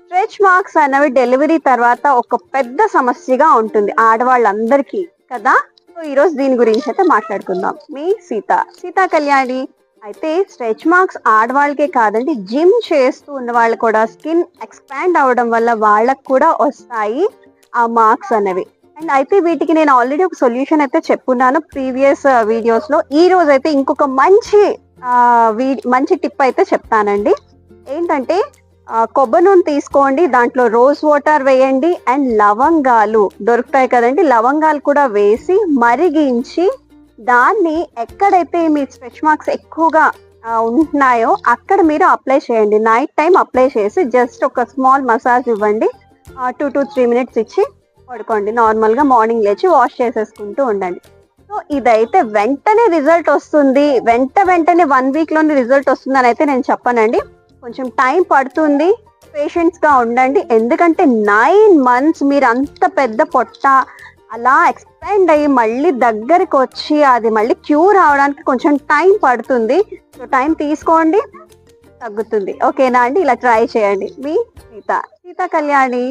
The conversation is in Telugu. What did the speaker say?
స్ట్రెచ్ మార్క్స్ అనేవి డెలివరీ తర్వాత ఒక పెద్ద సమస్యగా ఉంటుంది ఆడవాళ్ళందరికీ కదా. సో ఈరోజు దీని గురించి అయితే మాట్లాడుకుందాం. మీ సీతా కళ్యాణి. అయితే స్ట్రెచ్ మార్క్స్ ఆడవాళ్ళకే కాదండి, జిమ్ చేస్తూ ఉన్న వాళ్ళు కూడా స్కిన్ ఎక్స్పాండ్ అవ్వడం వల్ల వాళ్ళకు కూడా వస్తాయి ఆ మార్క్స్ అనేవి. అండ్ అయితే వీటికి నేను ఆల్రెడీ ఒక సొల్యూషన్ అయితే చెప్పున్నాను ప్రీవియస్ వీడియోస్లో. ఈ రోజు అయితే ఇంకొక మంచి టిప్ అయితే చెప్తానండి. ఏంటంటే కొబ్బరి నూనె తీసుకోండి, దాంట్లో రోజ్ వాటర్ వేయండి అండ్ లవంగాలు దొరుకుతాయి కదండి, లవంగాలు కూడా వేసి మరిగించి దాన్ని ఎక్కడైతే మీ స్ట్రెచ్ మార్క్స్ ఎక్కువగా ఉంటున్నాయో అక్కడ మీరు అప్లై చేయండి. నైట్ టైం అప్లై చేసి జస్ట్ ఒక స్మాల్ మసాజ్ ఇవ్వండి, 2 to 3 minutes ఇచ్చి పడుకోండి. నార్మల్గా మార్నింగ్ లేచి వాష్ చేసేసుకుంటూ ఉండండి. సో ఇదైతే వెంటనే రిజల్ట్ వస్తుంది, వెంటనే 1 weekలోనే రిజల్ట్ వస్తుంది అని అయితే నేను చెప్పనండి. కొంచెం టైం పడుతుంది, పేషెన్స్గా ఉండండి. ఎందుకంటే 9 months మీరు అంత పెద్ద పొట్ట అలా ఎక్స్పాండ్ అయ్యి మళ్ళీ దగ్గరికి వచ్చి అది మళ్ళీ క్యూర్ అవడానికి కొంచెం టైం పడుతుంది. సో టైం తీసుకోండి, తగ్గుతుంది. ఓకేనా అండి? ఇలా ట్రై చేయండి. మీ సీతా కళ్యాణి.